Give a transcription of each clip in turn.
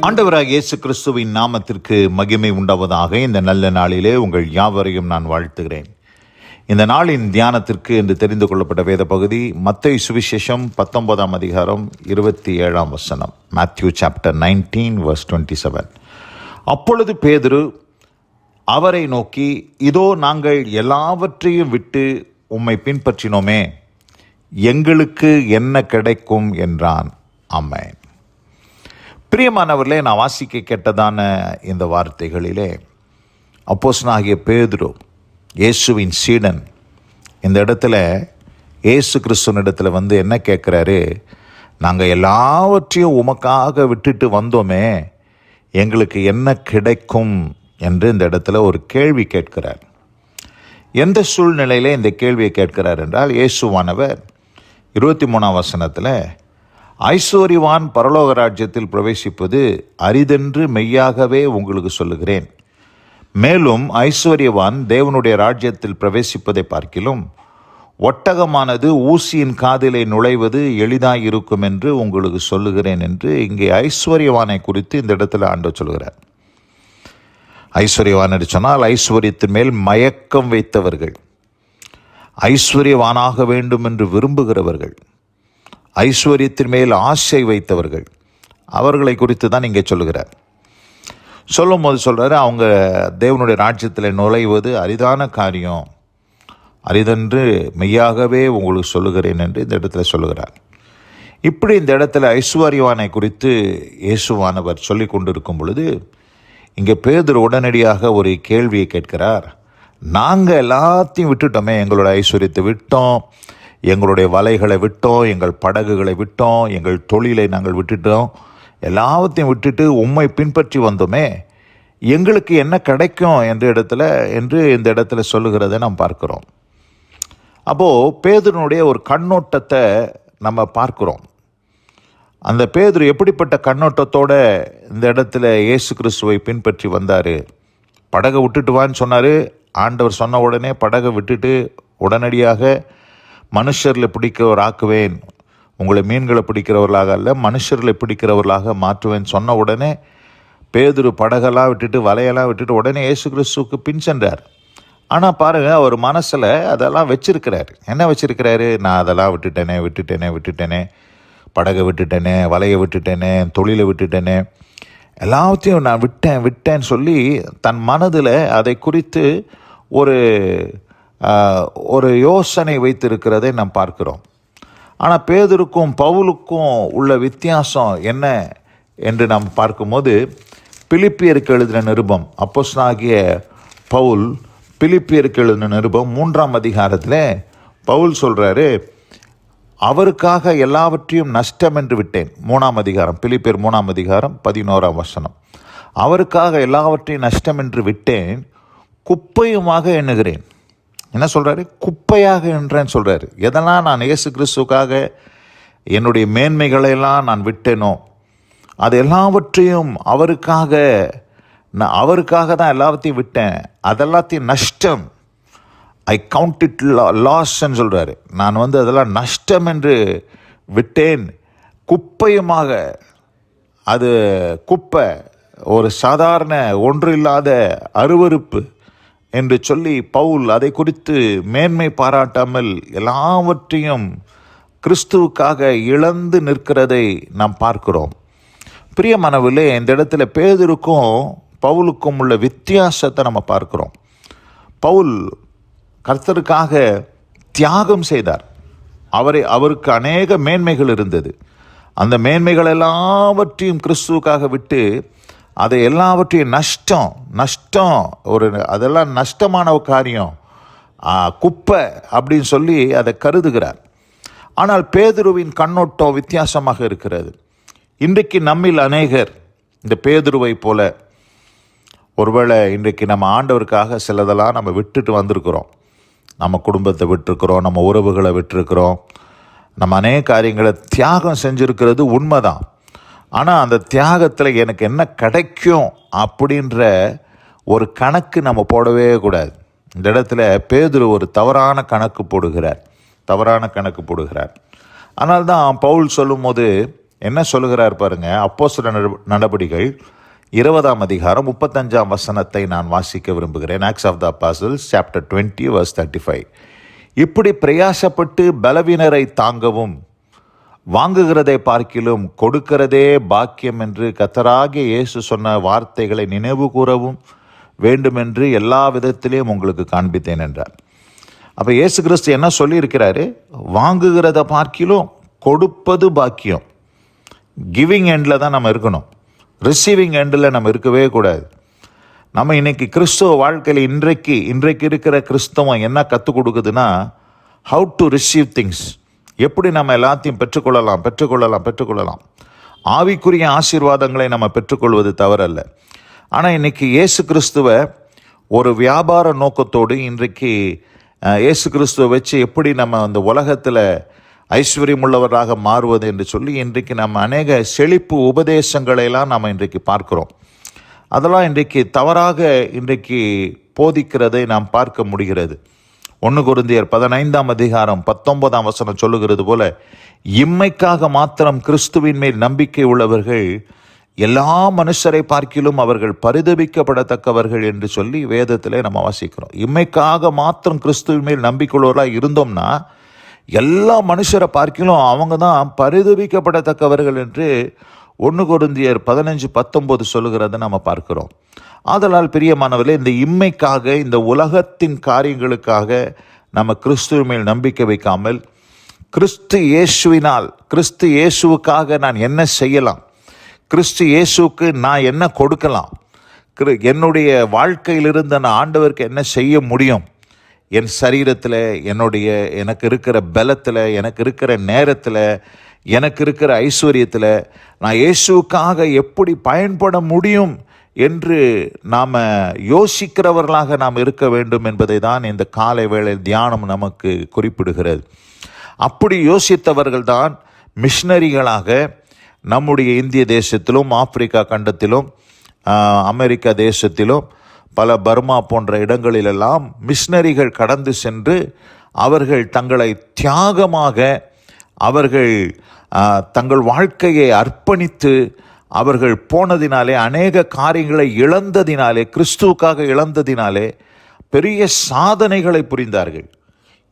ஆண்டவராக இயேசு கிறிஸ்துவின் நாமத்திற்கு மகிமை உண்டாவதாக. இந்த நல்ல நாளிலே உங்கள் யாவரையும் நான் வாழ்த்துகிறேன். இந்த நாளின் தியானத்திற்கு என்று தெரிந்து கொள்ளப்பட்ட வேத பகுதி மத்தேயு சுவிசேஷம் 19ஆம் அதிகாரம் 27ஆம் வசனம். Matthew chapter 19 verse 27. அப்பொழுது பேதுரு அவரை நோக்கி, இதோ நாங்கள் எல்லாவற்றையும் விட்டு உம்மை பின்பற்றினோமே, எங்களுக்கு என்ன கிடைக்கும் என்றான். ஆமென். பிரியமானவர்களே, நான் வாசிக்க கேட்டதான இந்த வார்த்தைகளிலே அப்போஸ்தலனாகிய பேதுரு, இயேசுவின் சீடன், இந்த இடத்துல இயேசு கிறிஸ்துவின் இடத்துல என்ன கேட்குறாரு, நாங்கள் எல்லாவற்றையும் உமக்காக விட்டுட்டு வந்தோமே, எங்களுக்கு என்ன கிடைக்கும் என்று இந்த இடத்துல ஒரு கேள்வி கேட்கிறார். எந்த சூழ்நிலையில் இந்த கேள்வியை கேட்கிறார் என்றால், இயேசுவானவர் 23ஆம் வசனத்தில், ஐஸ்வர்யவான் பரலோக ராஜ்யத்தில் பிரவேசிப்பது அரிதென்று மெய்யாகவே உங்களுக்கு சொல்லுகிறேன். மேலும் ஐஸ்வர்யவான் தேவனுடைய ராஜ்யத்தில் பிரவேசிப்பதை பார்க்கிலும் ஒட்டகமானது ஊசியின் காதிலே நுழைவது எளிதாயிருக்கும் என்று உங்களுக்கு சொல்லுகிறேன் என்று இங்கே ஐஸ்வர்யவானை குறித்து இந்த இடத்துல ஆண்டவர் சொல்கிறார். ஐஸ்வர்யவான் என்று சொன்னால் ஐஸ்வர்யத்தின் மேல் மயக்கம் வைத்தவர்கள், ஐஸ்வர்யவானாக வேண்டும் என்று விரும்புகிறவர்கள், ஐஸ்வர்யத்தின் மேல் ஆசை வைத்தவர்கள், அவர்களை குறித்து தான் இங்கே சொல்லுகிறார். சொல்லும் போது சொல்கிறாரு, அவங்க தேவனுடைய ராஜ்யத்தில் நுழைவது அரிதான காரியம், அரிதென்று மெய்யாகவே உங்களுக்கு சொல்லுகிறேன் என்று இந்த இடத்துல சொல்லுகிறார். இப்படி இந்த இடத்துல ஐஸ்வர்யவானை குறித்து இயேசுவானவர் சொல்லி கொண்டிருக்கும் பொழுது இங்கே பேதுரு உடனடியாக ஒரு கேள்வியை கேட்கிறார். நாங்கள் எல்லாத்தையும் விட்டுட்டோமே, எங்களோட ஐஸ்வர்யத்தை விட்டோம், எங்களுடைய வலைகளை விட்டோம், எங்கள் படகுகளை விட்டோம், எங்கள் தொழிலை நாங்கள் விட்டுட்டோம், எல்லாத்தையும் விட்டுட்டு உம்மை பின்பற்றி வந்தோமே, எங்களுக்கு என்ன கிடைக்கும் என்று இந்த இடத்துல சொல்லுகிறதை நாம் பார்க்கிறோம். அப்போது பேதுருனுடைய ஒரு கண்ணோட்டத்தை நம்ம பார்க்கிறோம். அந்த பேதுரு எப்படிப்பட்ட கண்ணோட்டத்தோடு இந்த இடத்துல இயேசு கிறிஸ்துவை பின்பற்றி வந்தார். படகை விட்டுட்டு வான்னு சொன்னார். ஆண்டவர் சொன்ன உடனே படகை விட்டுட்டு உடனடியாக மனுஷர்களை பிடிக்கிறவராக்குவேன், உங்களை மீன்களை பிடிக்கிறவர்களாக அல்ல மனுஷர்களை பிடிக்கிறவர்களாக மாற்றுவேன் சொன்ன உடனே பேதுரு படகெல்லாம் விட்டுட்டு வலையெல்லாம் விட்டுட்டு உடனே இயேசு கிறிஸ்துவுக்கு பின் சென்றார். ஆனால் பாருங்கள், அவர் மனசில் அதெல்லாம் வச்சிருக்கிறாரு. என்ன வச்சிருக்கிறாரு? நான் அதெல்லாம் விட்டுட்டேனே, படகை விட்டுட்டேனே, வலையை விட்டுட்டேனே, தொழிலை விட்டுட்டேனே, எல்லாத்தையும் நான் விட்டேன்னு சொல்லி தன் மனதில் அதை குறித்து ஒரு யோசனை வைத்திருக்கிறதை நாம் பார்க்கிறோம். ஆனால் பேதுருக்கும் பவுலுக்கும் உள்ள வித்தியாசம் என்ன என்று நாம் பார்க்கும்போது, பிலிப்பியருக்கு எழுதின நிருபம், அப்போஸ்தலனாகிய பவுல் பிலிப்பியருக்கு எழுதின நிருபம் 3ஆம் அதிகாரத்தில் பவுல் சொல்கிறாரு, அவருக்காக எல்லாவற்றையும் நஷ்டம் என்று விட்டேன். 3ஆம் அதிகாரம், பிலிப்பியர் 3ஆம் அதிகாரம் 11ஆம் வசனம். அவருக்காக எல்லாவற்றையும் நஷ்டம் என்று விட்டேன், குப்பையுமாக எண்ணுகிறேன். என்ன சொல்கிறாரு? குப்பையாக என்றேன்னு சொல்கிறாரு. எதெல்லாம் நான் இயேசு கிறிஸ்துக்காக என்னுடைய மேன்மைகளையெல்லாம் நான் விட்டேனோ அது எல்லாவற்றையும் அவருக்காக தான் எல்லாத்தையும் விட்டேன், அதெல்லாத்தையும் நஷ்டம், ஐ கவுண்ட் இட் லாஸ்ன்னு சொல்கிறாரு. நான் அதெல்லாம் நஷ்டம் என்று விட்டேன், குப்பையுமாக, அது குப்பை, ஒரு சாதாரண ஒன்று இல்லாத அருவருப்பு என்று சொல்லி பவுல் அதை குறித்து மேன்மை பாராட்டாமல் எல்லாவற்றையும் கிறிஸ்துவுக்காக இழந்து நிற்கிறதை நாம் பார்க்கிறோம். பிரியமானவர்களே, இந்த இடத்துல பேதுருக்கும் பவுலுக்கும் உள்ள வித்தியாசத்தை நம்ம பார்க்கிறோம். பவுல் கர்த்தருக்காக தியாகம் செய்தார். அவருக்கு அநேக மேன்மைகள் இருந்தது. அந்த மேன்மைகள் எல்லாவற்றையும் கிறிஸ்துவுக்காக விட்டு அதை எல்லாவற்றையும் நஷ்டம் அதெல்லாம் நஷ்டமான ஒரு காரியம், குப்பை அப்படின்னு சொல்லி அதை கருதுகிறார். ஆனால் பேதுருவின் கண்ணோட்டம் வித்தியாசமாக இருக்கிறது. இன்றைக்கு நம்மில் அநேகர் இந்த பேதுருவை போல ஒருவேளை இன்றைக்கு நம்ம ஆண்டவருக்காக சிலதெல்லாம் நம்ம விட்டுட்டு வந்திருக்கிறோம். நம்ம குடும்பத்தை விட்டுருக்கிறோம், நம்ம உறவுகளை விட்டுருக்கிறோம், நம்ம அநேக காரியங்களை தியாகம் செஞ்சுருக்கிறது உண்மைதான். ஆனால் அந்த தியாகத்தில் எனக்கு என்ன கிடைக்கும் அப்படின்ற ஒரு கணக்கு நம்ம போடவே கூடாது. இந்த இடத்துல பேதுரு ஒரு தவறான கணக்கு போடுகிறார். ஆனால் தான் பவுல் சொல்லும் போது என்ன சொல்லுகிறார் பாருங்க. அப்போஸ்தலர் நடபடிகள் 20ஆம் அதிகாரம் 35ஆம் வசனத்தை நான் வாசிக்க விரும்புகிறேன். ஆக்ட்ஸ் ஆஃப் த அப்போஸ்தலர்ஸ் சாப்டர் 20 verse 35. இப்படி பிரயாசப்பட்டு பலவீனரை தாங்கவும் வாங்குகிறதை பார்க்கிலும் கொடுக்கிறதே பாக்கியம் என்று கர்த்தராகிய இயேசு சொன்ன வார்த்தைகளை நினைவு கூறவும் வேண்டுமென்று எல்லா விதத்திலையும் உங்களுக்கு காண்பித்தேன் என்றார். அப்போ இயேசு கிறிஸ்து என்ன சொல்லியிருக்கிறாரு? வாங்குகிறத பார்க்கிலும் கொடுப்பது பாக்கியம். கிவிங் எண்டில் தான் நம்ம இருக்கணும், ரிசீவிங் எண்டில் நம்ம இருக்கவே கூடாது. நம்ம இன்னைக்கு கிறிஸ்துவ வாழ்க்கையில் இன்றைக்கு இருக்கிற கிறிஸ்தவம் என்ன கற்றுக் கொடுக்குதுன்னா, ஹவு டு ரிசீவ் திங்ஸ், எப்படி நம்ம எல்லாத்தையும் பெற்றுக்கொள்ளலாம். ஆவிக்குரிய ஆசீர்வாதங்களை நம்ம பெற்றுக்கொள்வது தவறல்ல. ஆனால் இன்றைக்கி இயேசு கிறிஸ்துவை ஒரு வியாபார நோக்கத்தோடு இன்றைக்கு இயேசு கிறிஸ்துவை வச்சு எப்படி நம்ம அந்த உலகத்தில் ஐஸ்வர்யமுள்ளவராக மாறுவது என்று சொல்லி இன்றைக்கு நம்ம அநேக செழிப்பு உபதேசங்களையெல்லாம் நாம் இன்றைக்கு பார்க்கிறோம். அதெல்லாம் இன்றைக்கு தவறாக இன்றைக்கு போதிக்கிறதை நாம் பார்க்க முடிகிறது. 1 கொரிந்தியர் 15ஆம் அதிகாரம் 19ஆம் வசனம் சொல்லுகிறது போல, இம்மைக்காக மாத்திரம் கிறிஸ்துவின் மேல் நம்பிக்கை உள்ளவர்கள் எல்லா மனுஷரை பார்க்கிலும் அவர்கள் பரிதபிக்கப்படத்தக்கவர்கள் என்று சொல்லி வேதத்தில் நம்ம வாசிக்கிறோம். இம்மைக்காக மாத்திரம் கிறிஸ்துவின் மேல் நம்பிக்கையுள்ளவர்களாக இருந்தோம்னா எல்லா மனுஷரை பார்க்கிலும் அவங்க தான் பரிதபிக்கப்படத்தக்கவர்கள் என்று 1 கொரிந்தியர் 15:19 சொல்லுகிறத நம்ம பார்க்கிறோம். ஆதலால் பிரியமானவர்களே, இந்த இம்மைக்காக, இந்த உலகத்தின் காரியங்களுக்காக நம்ம கிறிஸ்துவ மேல் நம்பிக்கை வைக்காமல், கிறிஸ்து இயேசுவுக்காக நான் என்ன செய்யலாம், கிறிஸ்து இயேசுவுக்கு நான் என்ன கொடுக்கலாம், என்னுடைய வாழ்க்கையிலிருந்து நான் ஆண்டவருக்கு என்ன செய்ய முடியும், என் சரீரத்தில், எனக்கு இருக்கிற பலத்தில், எனக்கு இருக்கிற நேரத்தில், எனக்கு இருக்கிற ஐஸ்வர்யத்தில் நான் இயேசுவுக்காக எப்படி பயன்பட முடியும் என்று நாம் யோசிக்கிறவர்களாக நாம் இருக்க வேண்டும் என்பதை தான் இந்த காலை வேளை தியானம் நமக்கு குறிப்பிடுகிறது. அப்படி யோசித்தவர்கள்தான் மிஷனரிகளாக நம்முடைய இந்திய தேசத்திலும், ஆப்பிரிக்கா கண்டத்திலும், அமெரிக்கா தேசத்திலும், பல பர்மா போன்ற இடங்களிலெல்லாம் மிஷனரிகள் கடந்து சென்று அவர்கள் தங்களை தியாகமாக, அவர்கள் தங்கள் வாழ்க்கையை அர்ப்பணித்து அவர்கள் போனதினாலே, அநேக காரியங்களை இழந்ததினாலே, கிறிஸ்துவுக்காக இழந்ததினாலே பெரிய சாதனைகளை புரிந்தார்கள்.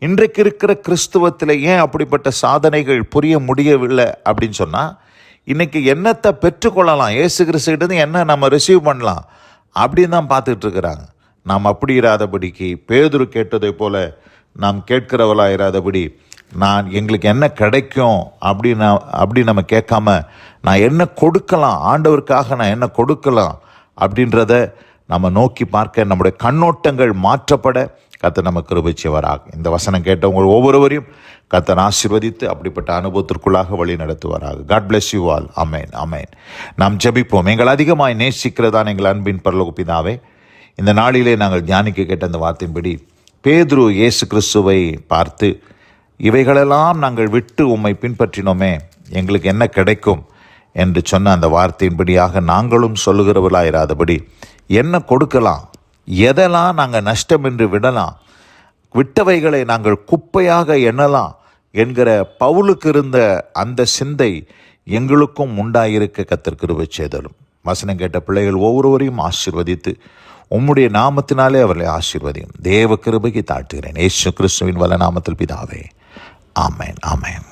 இன்றைக்கு இருக்கிற கிறிஸ்துவத்தில் ஏன் அப்படிப்பட்ட சாதனைகள் புரிய முடியவில்லை அப்படின்னு சொன்னால், இன்றைக்கி என்னத்தை பெற்றுக்கொள்ளலாம், இயேசு கிறிஸ்துக்கிட்டேருந்து என்ன நம்ம ரிசீவ் பண்ணலாம் அப்படின்னு தான் பார்த்துக்கிட்டு இருக்கிறாங்க. நாம் அப்படி இராதபடிக்கு, பேதுரு கேட்டதை போல நாம் கேட்கிறவளாக இராதபடி, எங்களுக்கு என்ன கிடைக்கும் அப்படி நம்ம கேட்காம, நான் என்ன கொடுக்கலாம், ஆண்டவருக்காக நான் என்ன கொடுக்கலாம் அப்படின்றத நம்ம நோக்கி பார்க்க, நம்முடைய கண்ணோட்டங்கள் மாற்றப்பட கர்த்தர் நமக்கு கிருபை செய்வாராக. இந்த வசனம் கேட்டவங்க ஒவ்வொருவரையும் கர்த்தர் ஆசீர்வதித்து அப்படிப்பட்ட அனுபவத்திற்குள்ளாக வழி நடத்துவாராக. God bless you all. ஆமேன், ஆமேன். நாம் ஜெபிப்போம். எங்கள் அதிகமாய் நேசிக்கிறதான் எங்கள் அன்பின் பரலோக பிதாவே, இந்த நாளிலே நாங்கள் தியானிக்க கேட்ட அந்த வார்த்தையின்படி பேதுரு இயேசு கிறிஸ்துவை பார்த்து, இவைகளெல்லாம் நாங்கள் விட்டு உம்மை பின்பற்றினோமே, எங்களுக்கு என்ன கிடைக்கும் என்று சொன்ன அந்த வார்த்தையின்படியாக நாங்களும் சொல்லுகிறவர்களாயிராதபடி என்ன கொடுக்கலாம், எதெல்லாம் நாங்கள் நஷ்டம் என்று விடலாம், விட்டவைகளை நாங்கள் குப்பையாக எண்ணலாம் என்கிற பவுலுக்கு இருந்த அந்த சிந்தை எங்களுக்கும் உண்டாயிருக்க கர்த்தர் கிருபை செய்தலும். வசனம் கேட்ட பிள்ளைகள் ஒவ்வொருவரையும் ஆசீர்வதித்து உம்முடைய நாமத்தினாலே அவர்களை ஆசீர்வதியும். தேவ கிருபைக்கு தாழ்த்துகிறேன். இயேசு கிறிஸ்துவின் வல்ல நாமத்தில் பிதாவே. ஆமேன், ஆமேன்.